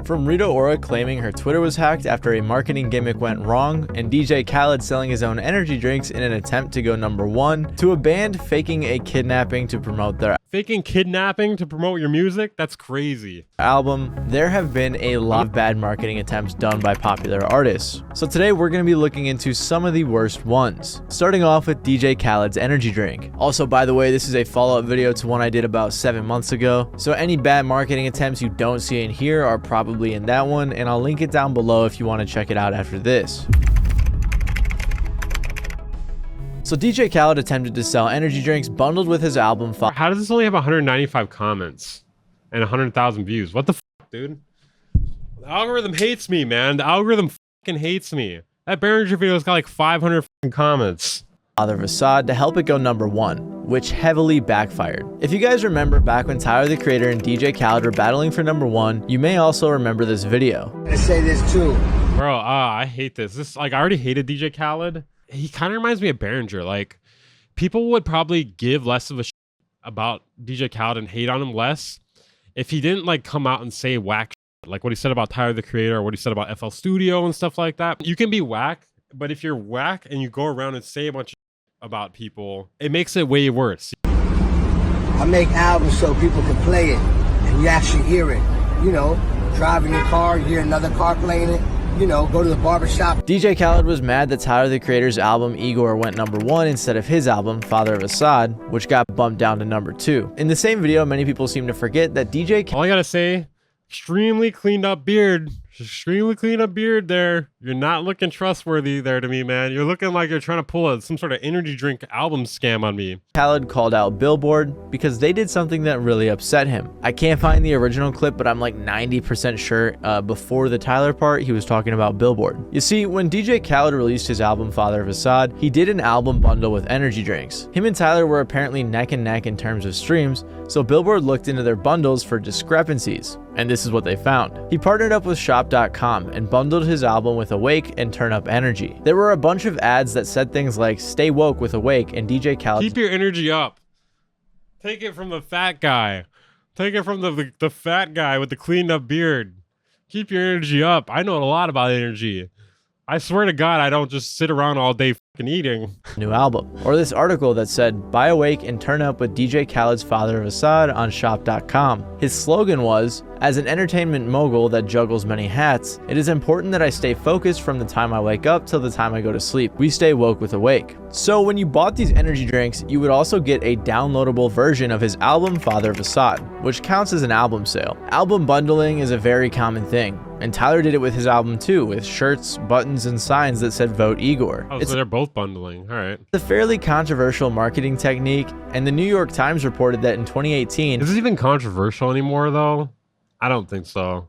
From Rita claiming her Twitter was hacked after a marketing gimmick went wrong, and DJ Khaled selling his own energy drinks in an attempt to go #1, to a band faking a kidnapping to promote their Faking kidnapping to promote your music? That's crazy. album, there have been a lot of bad marketing attempts done by popular artists. So today we're going to be looking into some of the worst ones, starting off with DJ Khaled's energy drink. Also, by the way, this is a follow-up video to one I did about 7 months ago, so any bad marketing attempts you don't see in here are probably in that one, and I'll link it down below if you want to check it out after this. So DJ Khaled attempted to sell energy drinks bundled with his album. How does this only have 195 comments and 100,000 views? What the fuck, dude? The algorithm hates me, man. The algorithm fucking hates me. That Behringer video's got like 500 fucking comments. Father of Assad to help it go #1, which heavily backfired. If you guys remember back when Tyler the Creator and DJ Khaled were battling for #1, you may also remember this video. I say this too. Bro, I hate this. I already hated DJ Khaled. He kind of reminds me of Behringer. Like, people would probably give less of a shit about DJ Khaled and hate on him less if he didn't like come out and say whack shit, like what he said about Tyler the Creator or what he said about FL Studio and stuff like that. You can be whack, but if you're whack and you go around and say a bunch of shit about people, it makes it way worse. I make albums so people can play it and you actually hear it. You know, driving your car, you hear another car playing it. You know, go to the barbershop. DJ Khaled was mad that Tyler the Creator's album Igor went #1 instead of his album Father of Assad, which got bumped down to #2. In the same video, many people seem to forget that DJ Khaled, all I gotta say, extremely cleaned up beard. Extremely clean up beard there. You're not looking trustworthy there to me, man. You're looking like you're trying to pull some sort of energy drink album scam on me. Khaled called out Billboard because they did something that really upset him. I can't find the original clip, but I'm like 90% sure before the Tyler part, he was talking about Billboard. You see, when DJ Khaled released his album Father of Assad, he did an album bundle with energy drinks. Him and Tyler were apparently neck and neck in terms of streams, so Billboard looked into their bundles for discrepancies. And this is what they found. He partnered up with shop.com and bundled his album with Awake and Turn Up Energy. There were a bunch of ads that said things like stay woke with Awake and DJ Khaled. Keep your energy up. Take it from the fat guy. Take it from the fat guy with the cleaned up beard. Keep your energy up. I know a lot about energy. I swear to God, I don't just sit around all day fucking eating. New album. Or this article that said, buy Awake and turn up with DJ Khaled's Father of Assad on shop.com. His slogan was, as an entertainment mogul that juggles many hats, it is important that I stay focused from the time I wake up till the time I go to sleep. We stay woke with Awake. So when you bought these energy drinks, you would also get a downloadable version of his album Father of Assad, which counts as an album sale. Album bundling is a very common thing, and Tyler did it with his album too, with shirts, buttons, and signs that said vote Igor. Oh, so they're both bundling. All right. It's a fairly controversial marketing technique, and the New York Times reported that in 2018... Is this even controversial anymore though? I don't think so.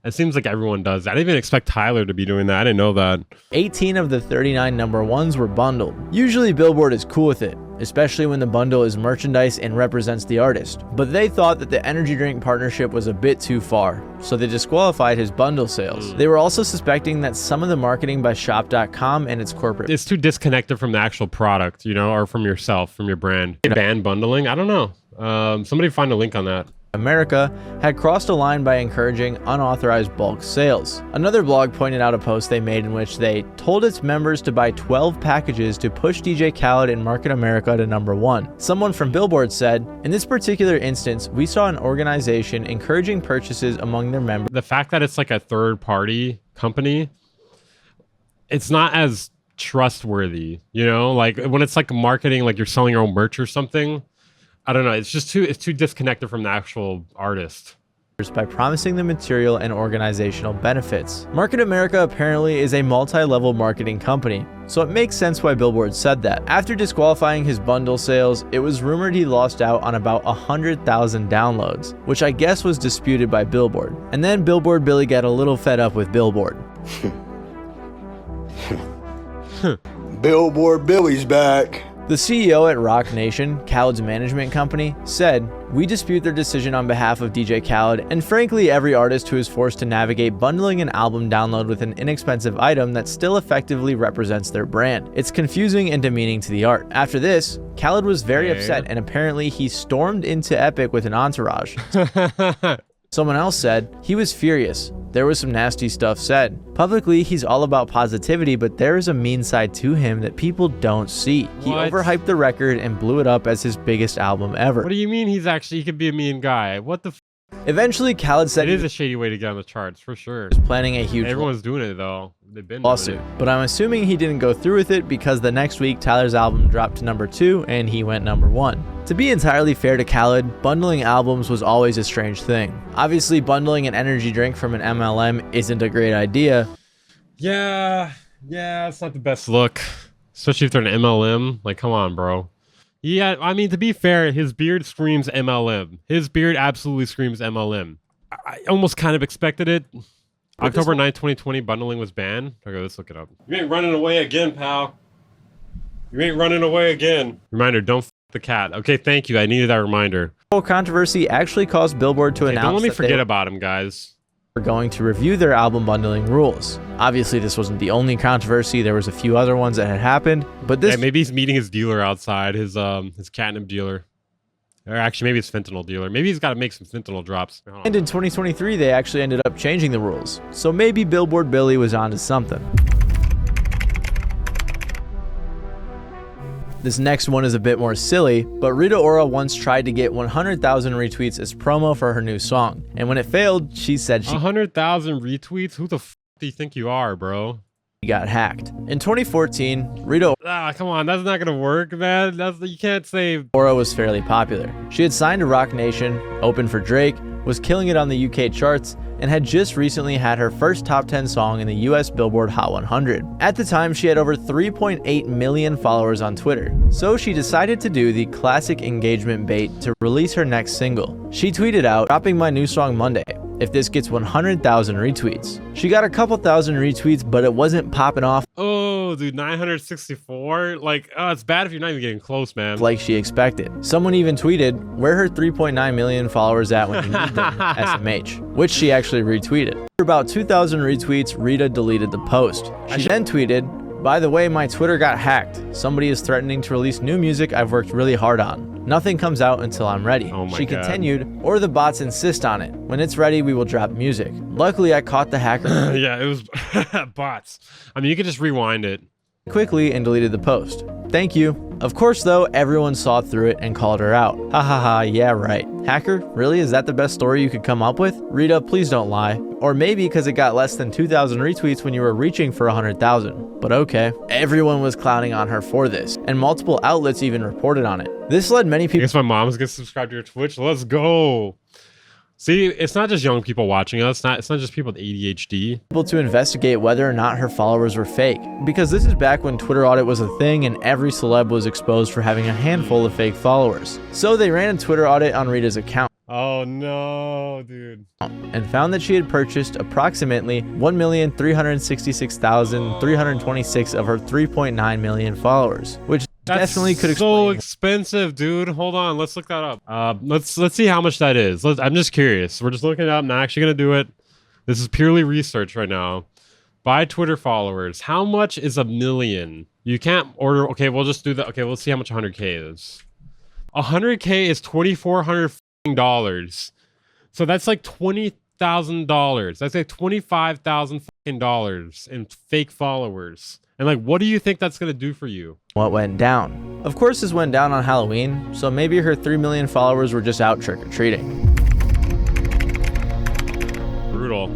It seems like everyone does that. I didn't even expect Tyler to be doing that. I didn't know that. 18 of the 39 #1s were bundled. Usually Billboard is cool with it, especially when the bundle is merchandise and represents the artist. But they thought that the energy drink partnership was a bit too far, so they disqualified his bundle sales. They were also suspecting that some of the marketing by shop.com and its corporate... It's too disconnected from the actual product, you know, or from yourself, from your brand. Band bundling? I don't know. Somebody find a link on that. America had crossed a line by encouraging unauthorized bulk sales. Another blog pointed out a post they made in which they told its members to buy 12 packages to push DJ Khaled and market America to #1. Someone from Billboard said, in this particular instance, we saw an organization encouraging purchases among their members. The fact that it's like a third party company, it's not as trustworthy, you know, like when it's like marketing, like you're selling your own merch or something. I don't know. It's too disconnected from the actual artist. By promising the material and organizational benefits. Market America apparently is a multi-level marketing company, so it makes sense why Billboard said that. After disqualifying his bundle sales, it was rumored he lost out on about 100,000 downloads, which I guess was disputed by Billboard. And then Billboard Billy got a little fed up with Billboard. Billboard Billy's back. The CEO at Rock Nation, Khaled's management company, said, we dispute their decision on behalf of DJ Khaled and frankly every artist who is forced to navigate bundling an album download with an inexpensive item that still effectively represents their brand. It's confusing and demeaning to the art. After this, Khaled was very upset and apparently he stormed into Epic with an entourage. Someone else said, he was furious. There was some nasty stuff said. Publicly, he's all about positivity, but there is a mean side to him that people don't see. He overhyped the record and blew it up as his biggest album ever. What do you mean he could be a mean guy? What the f? Eventually, Khaled said it is a shady way to get on the charts, for sure. He was planning a huge Everyone's doing it, though. They've been lawsuit. But I'm assuming he didn't go through with it because the next week, Tyler's album dropped to number 2 and he went number 1. To be entirely fair to Khaled, bundling albums was always a strange thing. Obviously, bundling an energy drink from an MLM isn't a great idea. Yeah, it's not the best look. Especially if they're an MLM. Like, come on, bro. Yeah, I mean, to be fair, his beard screams MLM. His beard absolutely screams MLM. I almost kind of expected it. October 9th, 2020, bundling was banned. Okay, let's look it up. You ain't running away again, pal. You ain't running away again. Reminder, don't f the cat. Okay, thank you. I needed that reminder. The whole controversy actually caused Billboard to announce don't let me that forget about him, guys. Were going to review their album bundling rules. Obviously, this wasn't the only controversy. There was a few other ones that had happened, but this... Yeah, maybe he's meeting his dealer outside, his catnip dealer. Or actually, maybe it's fentanyl dealer. Maybe he's got to make some fentanyl drops. And in 2023, they actually ended up changing the rules. So maybe Billboard Billy was onto something. This next one is a bit more silly, but Rita Ora once tried to get 100,000 retweets as promo for her new song. And when it failed, she said she 100,000 retweets? Who the f do you think you are, bro? Got hacked. In 2014, Rita come on, that's not gonna work, man. You can't say. Ora was fairly popular. She had signed to Rock Nation, opened for Drake, was killing it on the UK charts, and had just recently had her first top 10 song in the US Billboard Hot 100. At the time, she had over 3.8 million followers on Twitter, so she decided to do the classic engagement bait to release her next single. She tweeted out, "Dropping my new song Monday. If this gets 100,000 retweets." She got a couple thousand retweets, but it wasn't popping off. Oh, dude, 964? Like, it's bad if you're not even getting close, man. Like she expected. Someone even tweeted, "Where her 3.9 million followers at when you need them, SMH," which she actually retweeted. After about 2,000 retweets, Rita deleted the post. She then tweeted, "By the way, my Twitter got hacked. Somebody is threatening to release new music I've worked really hard on. Nothing comes out until I'm ready." Oh my she God. continued, "Or the bots insist on it. When it's ready, we will drop music." Luckily, I caught the hacker. Yeah, it was bots. I mean, you could just rewind it. Quickly and deleted the post. Thank you. Of course, though, everyone saw through it and called her out. Ha ha ha, yeah right. Hacker? Really? Is that the best story you could come up with? Rita, please don't lie. Or maybe because it got less than 2,000 retweets when you were reaching for 100,000. But okay. Everyone was clowning on her for this, and multiple outlets even reported on it. This led many I people guess my mom's gonna subscribe to your Twitch. Let's go. See, it's not just young people watching us. It's not just people with ADHD. to investigate whether or not her followers were fake. Because this is back when Twitter audit was a thing and every celeb was exposed for having a handful of fake followers. So they ran a Twitter audit on Rita's account. Oh no, dude. And found that she had purchased approximately 1,366,326 of her 3.9 million followers, which definitely could explain. So expensive, dude. Hold on, let's look that up. Let's see how much that is. I'm just curious. We're just looking it up. Not actually gonna do it. This is purely research right now. By Twitter followers, how much is a million? You can't order. Okay, we'll just do that. Okay, let's see how much 100K is. 100K is $2,400. So that's like $20,000. That's like $25,000 in fake followers. And like, what do you think that's gonna do for you? What went down? Of course, this went down on Halloween, so maybe her 3 million followers were just out trick-or-treating. Brutal.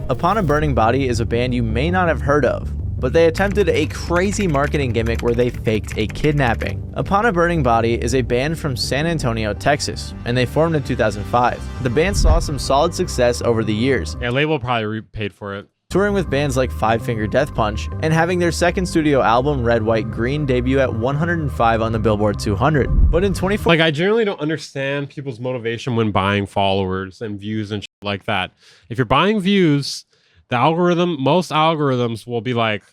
Upon a Burning Body is a band you may not have heard of, but they attempted a crazy marketing gimmick where they faked a kidnapping. Upon a Burning Body is a band from San Antonio, Texas, and they formed in 2005. The band saw some solid success over the years. Yeah, label probably paid for it. Touring with bands like Five Finger Death Punch, and having their second studio album, Red, White, Green, debut at 105 on the Billboard 200. But in 2014, Like, I generally don't understand people's motivation when buying followers and views and shit like that. If you're buying views, most algorithms will be like,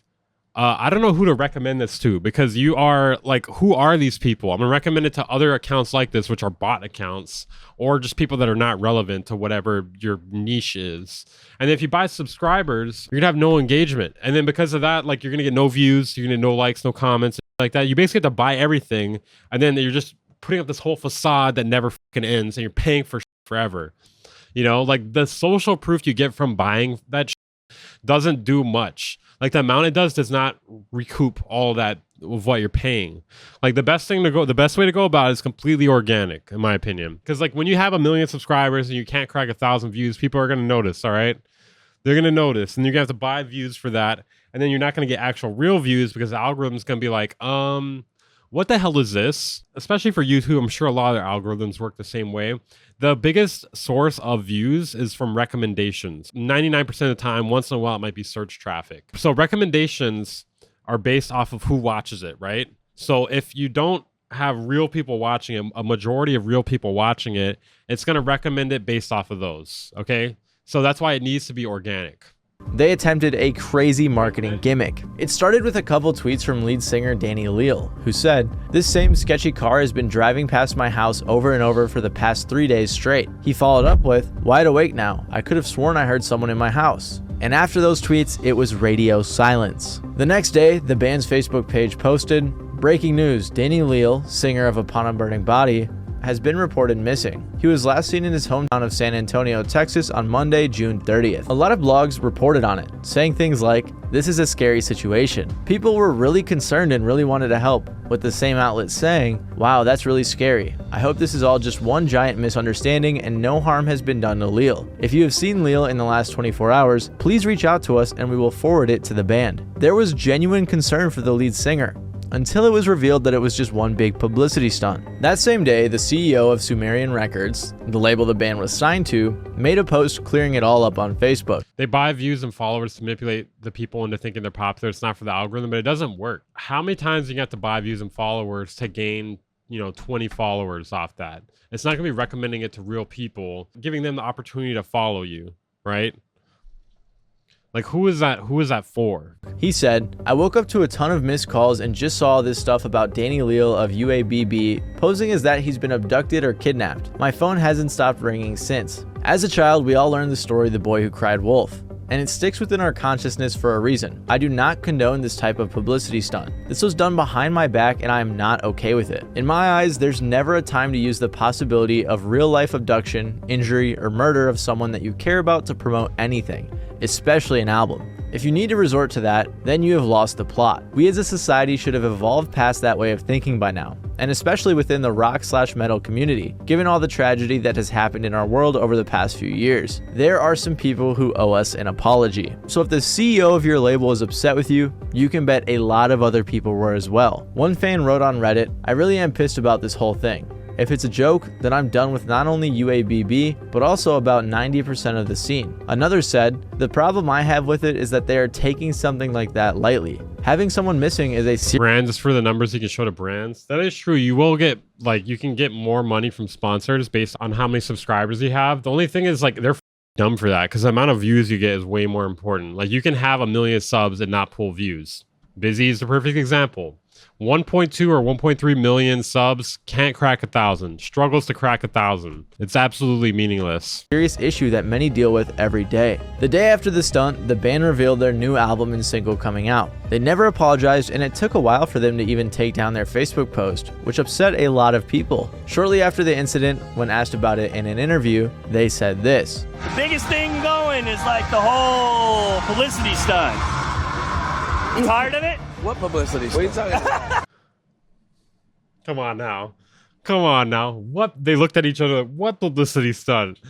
I don't know who to recommend this to, because you are like, who are these people? I'm gonna recommend it to other accounts like this, which are bot accounts, or just people that are not relevant to whatever your niche is. And if you buy subscribers, you're gonna have no engagement. And then because of that, like, you're gonna get no views, you're gonna get no likes, no comments, like that. You basically have to buy everything, and then you're just putting up this whole facade that never fucking ends, and you're paying for forever. You know, like the social proof you get from buying that doesn't do much. Like the amount it does not recoup all that of what you're paying. Like the best way to go about it is completely organic, in my opinion. Because like when you have 1 million subscribers and you can't crack 1,000 views, people are gonna notice. All right, they're gonna notice, and you're gonna have to buy views for that, and then you're not gonna get actual real views because the algorithm's gonna be like, what the hell is this? Especially for YouTube, I'm sure a lot of their algorithms work the same way. The biggest source of views is from recommendations. 99% of the time, once in a while, it might be search traffic. So recommendations are based off of who watches it, right? So if you don't have real people watching it, a majority of real people watching it, it's going to recommend it based off of those, okay? So that's why it needs to be organic. They attempted a crazy marketing gimmick. It started with a couple tweets from lead singer Danny Leal, who said, "This same sketchy car has been driving past my house over and over for the past 3 days straight." He followed up with, "Wide awake now. I could have sworn I heard someone in my house." And after those tweets, it was radio silence. The next day, the band's Facebook page posted, "Breaking news, Danny Leal, singer of Upon a Burning Body, has been reported missing. He was last seen in his hometown of San Antonio, Texas on Monday, June 30th. A lot of blogs reported on it, saying things like, "This is a scary situation." People were really concerned and really wanted to help, with the same outlet saying, "Wow, that's really scary. I hope this is all just one giant misunderstanding and no harm has been done to Leal. If you have seen Leal in the last 24 hours, please reach out to us and we will forward it to the band." There was genuine concern for the lead singer, until it was revealed that it was just one big publicity stunt. That same day, the CEO of Sumerian Records, the label the band was signed to, made a post clearing it all up on Facebook. They buy views and followers to manipulate the people into thinking they're popular. It's not for the algorithm, but it doesn't work. How many times do you have to buy views and followers to gain, 20 followers off that? It's not going to be recommending it to real people, giving them the opportunity to follow you, right? Like, who is that? Who is that for? He said, "I woke up to a ton of missed calls and just saw this stuff about Danny Leal of UABB posing as that he's been abducted or kidnapped. My phone hasn't stopped ringing since. As a child, we all learned the story The Boy Who Cried Wolf, and it sticks within our consciousness for a reason. I do not condone this type of publicity stunt. This was done behind my back and I am not okay with it. In my eyes, there's never a time to use the possibility of real-life abduction, injury, or murder of someone that you care about to promote anything, especially an album. If you need to resort to that, then you have lost the plot. We as a society should have evolved past that way of thinking by now, and especially within the rock/metal community, given all the tragedy that has happened in our world over the past few years. There are some people who owe us an apology. So if the CEO of your label is upset with you, you can bet a lot of other people were as well." One fan wrote on Reddit, "I really am pissed about this whole thing. If it's a joke, then I'm done with not only UABB, but also about 90% of the scene." Another said, "The problem I have with it is that they are taking something like that lightly. Having someone missing is a brands for the numbers you can show to brands." That is true. You will get, you can get more money from sponsors based on how many subscribers you have. The only thing is, they're dumb for that, because the amount of views you get is way more important. Like, you can have 1 million subs and not pull views. Busy is the perfect example. 1.2 or 1.3 million subs, can't crack 1,000, struggles to crack 1,000. It's absolutely meaningless. Serious issue that many deal with every day. The day after the stunt, the band revealed their new album and single coming out. They never apologized, and it took a while for them to even take down their Facebook post, which upset a lot of people. Shortly after the incident, when asked about it in an interview, they said this: "The biggest thing going is the whole publicity stunt. Tired of it?" What publicity? What are you talking about? Come on now. What? They looked at each other like, what publicity stunt?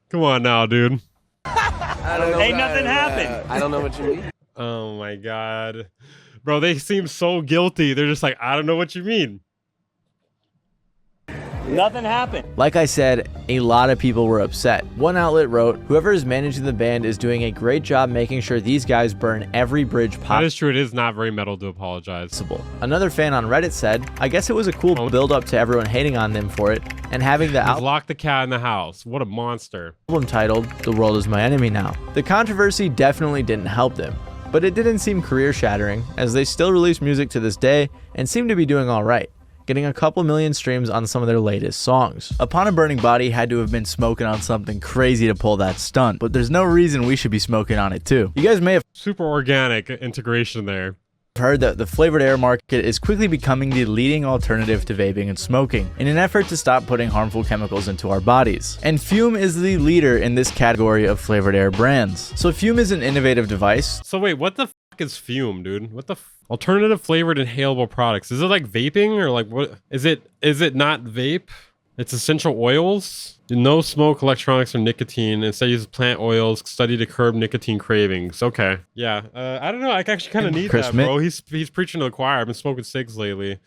Come on now, dude. I don't know. Ain't nothing happened. I don't know what you mean. Oh my God. Bro, they seem so guilty. They're just like, I don't know what you mean. Nothing happened. Like I said, a lot of people were upset. One outlet wrote, "Whoever is managing the band is doing a great job making sure these guys burn every bridge possible." That is true. It is not very metal to apologize. Another fan on Reddit said, "I guess it was a cool build up to everyone hating on them for it, and having the album lock the cat in the house. What a monster." Titled, "The World Is My Enemy Now." The controversy definitely didn't help them, but it didn't seem career shattering, as they still release music to this day and seem to be doing alright, getting a couple million streams on some of their latest songs. Upon a Burning Body had to have been smoking on something crazy to pull that stunt, but there's no reason we should be smoking on it too. You guys may have super organic integration there. heard that the flavored air market is quickly becoming the leading alternative to vaping and smoking in an effort to stop putting harmful chemicals into our bodies. And Fume is the leader in this category of flavored air brands. So Fume is an innovative device. So wait, what the fuck is Fume, dude? What the alternative flavored inhalable products? Is it like vaping or like what is it? Is it not vape? It's essential oils. No smoke, electronics, or nicotine. Instead, uses plant oils. Study to curb nicotine cravings. Okay, yeah. I don't know. I actually kind of need that, bro. He's preaching to the choir. I've been smoking cigs lately.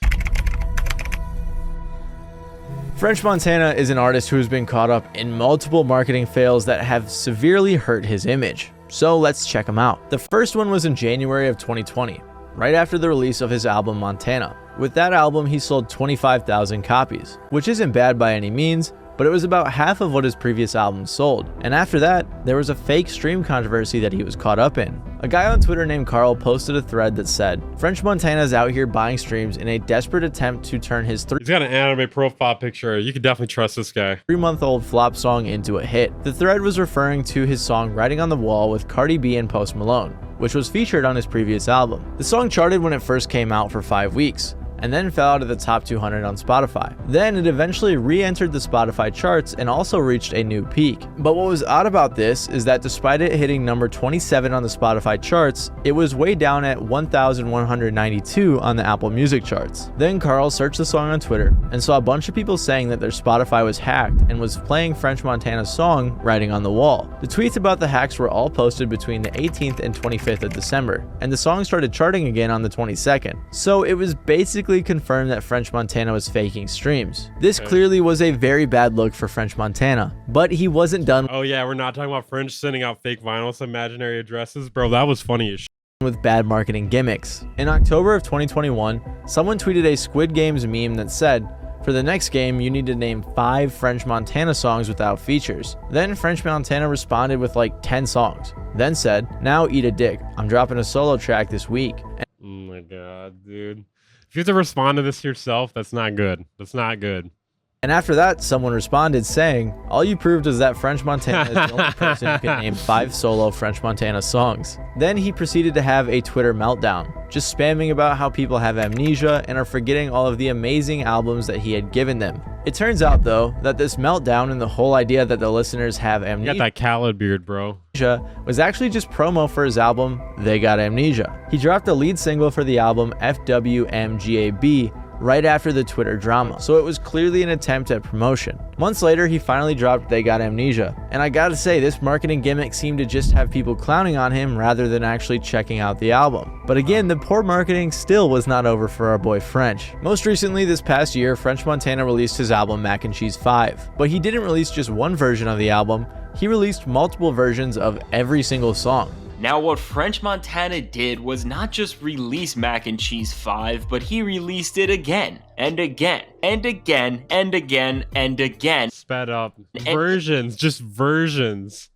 French Montana is an artist who has been caught up in multiple marketing fails that have severely hurt his image. So let's check him out. The first one was in January of 2020, right after the release of his album Montana. With that album, he sold 25,000 copies, which isn't bad by any means, but it was about half of what his previous albums sold. And after that, there was a fake stream controversy that he was caught up in. A guy on Twitter named Carl posted a thread that said, French Montana is out here buying streams in a desperate attempt to turn his He's got an anime profile picture. You can definitely trust this guy. 3-month-old flop song into a hit. The thread was referring to his song Writing on the Wall with Cardi B and Post Malone, which was featured on his previous album. The song charted when it first came out for 5 weeks, and then fell out of the top 200 on Spotify. Then it eventually re-entered the Spotify charts and also reached a new peak. But what was odd about this is that despite it hitting number 27 on the Spotify charts, it was way down at 1,192 on the Apple Music charts. Then Carl searched the song on Twitter and saw a bunch of people saying that their Spotify was hacked and was playing French Montana's song Writing on the Wall. The tweets about the hacks were all posted between the 18th and 25th of December, and the song started charting again on the 22nd. So it was basically confirmed that French Montana was faking streams. This clearly was a very bad look for French Montana, but he wasn't done. Oh yeah, we're not talking about French sending out fake vinyl to imaginary addresses. Bro, that was funny as shit. With bad marketing gimmicks. In October of 2021, someone tweeted a Squid Games meme that said, for the next game, you need to name 5 French Montana songs without features. Then French Montana responded with like 10 songs, then said, now eat a dick. I'm dropping a solo track this week. Oh my god, dude. If you have to respond to this yourself, that's not good. That's not good. And after that, someone responded saying, all you proved is that French Montana is the only person who can name 5 solo French Montana songs. Then he proceeded to have a Twitter meltdown, just spamming about how people have amnesia and are forgetting all of the amazing albums that he had given them. It turns out, though, that this meltdown and the whole idea that the listeners have amnesia, you got that Khaled beard, bro, was actually just promo for his album, They Got Amnesia. He dropped the lead single for the album, FWMGAB, right after the Twitter drama, so it was clearly an attempt at promotion. Months later, he finally dropped They Got Amnesia, and I gotta say, this marketing gimmick seemed to just have people clowning on him rather than actually checking out the album. But again, the poor marketing still was not over for our boy French. Most recently, this past year, French Montana released his album Mac and Cheese 5, but he didn't release just one version of the album, he released multiple versions of every single song. Now what French Montana did was not just release Mac and Cheese 5, but he released it again, and again, and again, and again, and again. Sped up. Versions, just versions.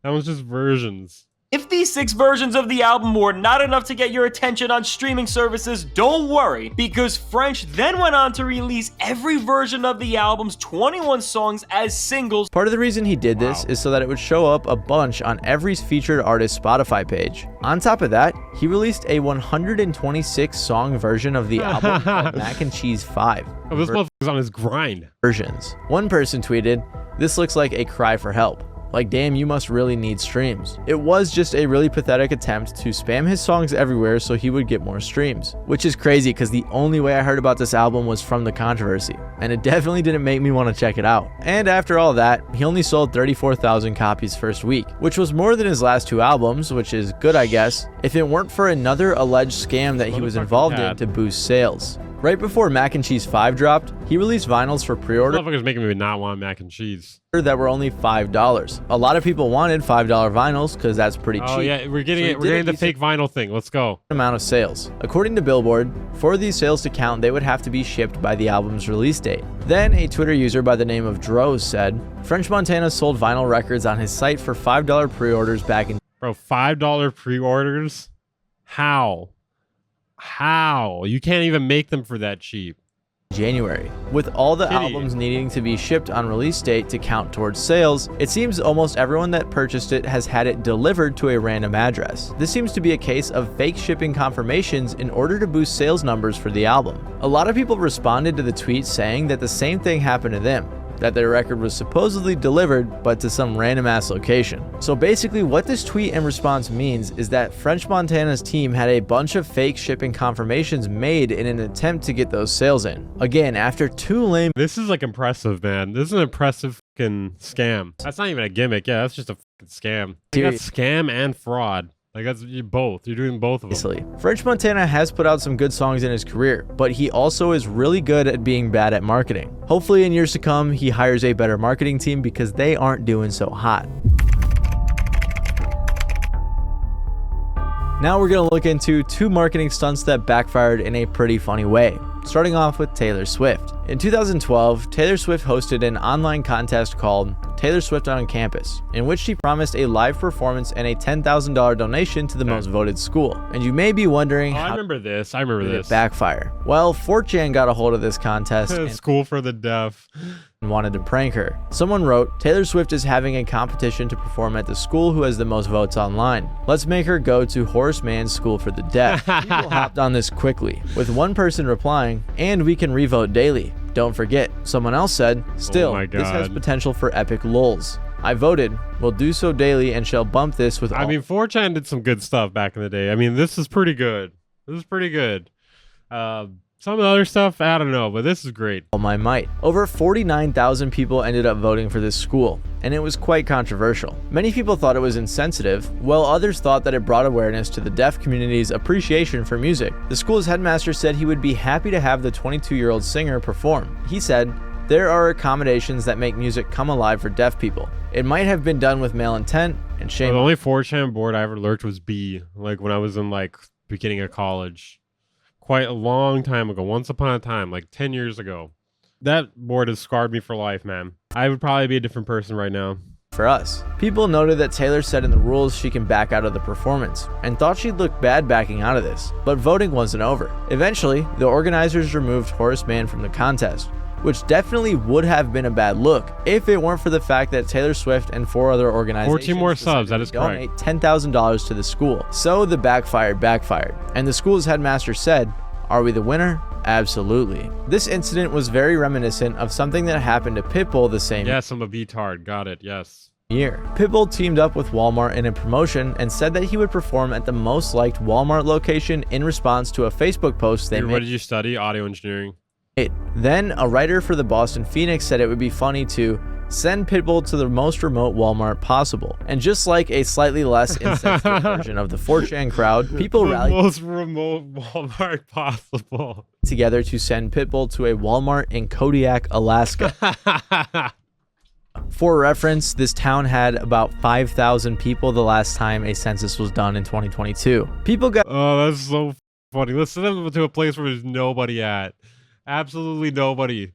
That was just versions. If these 6 versions of the album were not enough to get your attention on streaming services, don't worry, because French then went on to release every version of the album's 21 songs as singles. Part of the reason he did this is so that it would show up a bunch on every featured artist's Spotify page. On top of that, he released a 126 song version of the album called Mac and Cheese 5. Oh, this motherfucker's on his grind. Versions. One person tweeted, "This looks like a cry for help. Like, damn, you must really need streams." It was just a really pathetic attempt to spam his songs everywhere so he would get more streams. Which is crazy because the only way I heard about this album was from the controversy, and it definitely didn't make me want to check it out. And after all that, he only sold 34,000 copies first week, which was more than his last 2 albums, which is good I guess, if it weren't for another alleged scam that he was involved in to boost sales. Right before Mac and Cheese 5 dropped, he released vinyls for pre-order. This motherfucker's making me not want mac and cheese. That were only $5. A lot of people wanted $5 vinyls because that's pretty cheap. Oh yeah, we're getting it. We're getting the fake vinyl thing. Let's go. Amount of sales. According to Billboard, for these sales to count, they would have to be shipped by the album's release date. Then a Twitter user by the name of Droz said, French Montana sold vinyl records on his site for $5 pre-orders back in. Bro, $5 pre-orders? How? How? You can't even make them for that cheap. January. With all the Kitty. albums needing to be shipped on release date to count towards sales, it seems almost everyone that purchased it has had it delivered to a random address. This seems to be a case of fake shipping confirmations in order to boost sales numbers for the album. A lot of people responded to the tweet saying that the same thing happened to them, that their record was supposedly delivered but to some random ass location. So basically what this tweet and response means is that French Montana's team had a bunch of fake shipping confirmations made in an attempt to get those sales in. Again, after 2 lame This is like impressive, man. This is an impressive fucking scam. That's not even a gimmick. Yeah, that's just a fucking scam. You got scam and fraud. Like that's both. You're doing both of them. Seriously. French Montana has put out some good songs in his career, but he also is really good at being bad at marketing. Hopefully in years to come, he hires a better marketing team because they aren't doing so hot. Now we're going to look into 2 marketing stunts that backfired in a pretty funny way. Starting off with Taylor Swift. In 2012, Taylor Swift hosted an online contest called Taylor Swift on Campus, in which she promised a live performance and a $10,000 donation to the most voted school. And you may be wondering I how remember this. I remember did this. it backfire? Well, 4chan got a hold of this contest and School for the deaf. wanted to prank her. Someone wrote, Taylor Swift is having a competition to perform at the school who has the most votes online. Let's make her go to Horace Mann's School for the Deaf. People hopped on this quickly, with one person replying, and we can revote daily. Don't forget. Someone else said, still, Oh my this has God. potential for epic lulz. I voted. We'll do so daily and shall bump this with I mean, 4chan did some good stuff back in the day. I mean, this is pretty good. This is pretty good. Some of the other stuff, I don't know, but this is great. all my might. Over 49,000 people ended up voting for this school, and it was quite controversial. Many people thought it was insensitive, while others thought that it brought awareness to the deaf community's appreciation for music. The school's headmaster said he would be happy to have the 22-year-old singer perform. He said, there are accommodations that make music come alive for deaf people. It might have been done with malintent and The shame. only 4chan board I ever lurked was B, like when I was in like beginning of college. Quite a long time ago, once upon a time, like 10 years ago. That board has scarred me for life, man. I would probably be a different person right now. For us. People noted that Taylor said in the rules she can back out of the performance, and thought she'd look bad backing out of this, but voting wasn't over. Eventually, the organizers removed Horace Mann from the contest, which definitely would have been a bad look if it weren't for the fact that Taylor Swift and 4 other organizations 14 more subs, that decided is to donate $10,000 to the school. So the backfired, and the school's headmaster said, are we the winner? Absolutely. This incident was very reminiscent of something that happened to Pitbull the same Yes, I'm a V-tard. Got it. Yes. year. Pitbull teamed up with Walmart in a promotion and said that he would perform at the most liked Walmart location in response to a Facebook post they What made. did you study? Audio engineering. Then a writer for the Boston Phoenix said it would be funny to send Pitbull to the most remote Walmart possible. And just like a slightly less insensitive version of the 4chan crowd, people The rallied most remote Walmart possible. together to send Pitbull to a Walmart in Kodiak, Alaska. For reference, this town had about 5,000 people the last time a census was done in 2022. People got Oh, that's so funny. Let's send them to a place where there's nobody at. Absolutely nobody.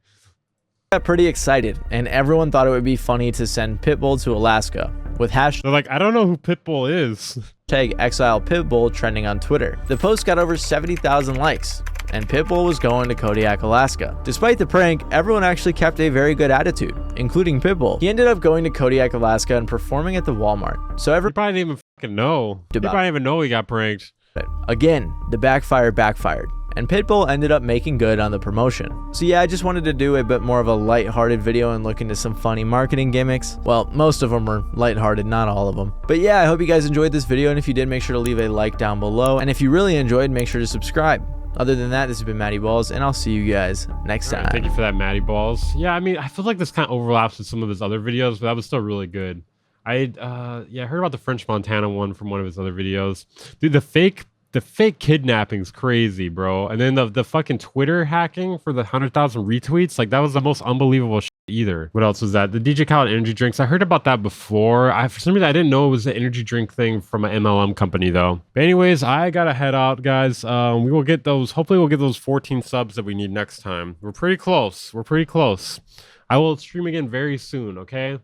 pretty excited, and everyone thought it would be funny to send Pitbull to Alaska, with hashtag They're like, I don't know who Pitbull is. Exile Pitbull trending on Twitter. The post got over 70,000 likes, and Pitbull was going to Kodiak, Alaska. Despite the prank, everyone actually kept a very good attitude, including Pitbull. He ended up going to Kodiak, Alaska and performing at the Walmart. So You everybody, probably didn't even fucking know. You About- probably didn't even know he got pranked. again, the backfired, and Pitbull ended up making good on the promotion. So yeah, I just wanted to do a bit more of a light-hearted video and look into some funny marketing gimmicks. Well, most of them were light-hearted, not all of them. But yeah, I hope you guys enjoyed this video, and if you did, make sure to leave a like down below. And if you really enjoyed, make sure to subscribe. Other than that, this has been Matty Balls, and I'll see you guys next All time. right, thank you for that, Matty Balls. Yeah, I mean, I feel like this kind of overlaps with some of his other videos, but that was still really good. I heard about the French Montana one from one of his other videos. Dude, the fake kidnapping's crazy, bro. And then the fucking Twitter hacking for the 100,000 retweets, like that was the most unbelievable shit either. What else was that? The DJ Khaled energy drinks. I heard about that before. For some reason, I didn't know it was the energy drink thing from an MLM company though. But anyways, I gotta head out, guys. We will get those. Hopefully, we'll get those 14 subs that we need next time. We're pretty close. I will stream again very soon. Okay.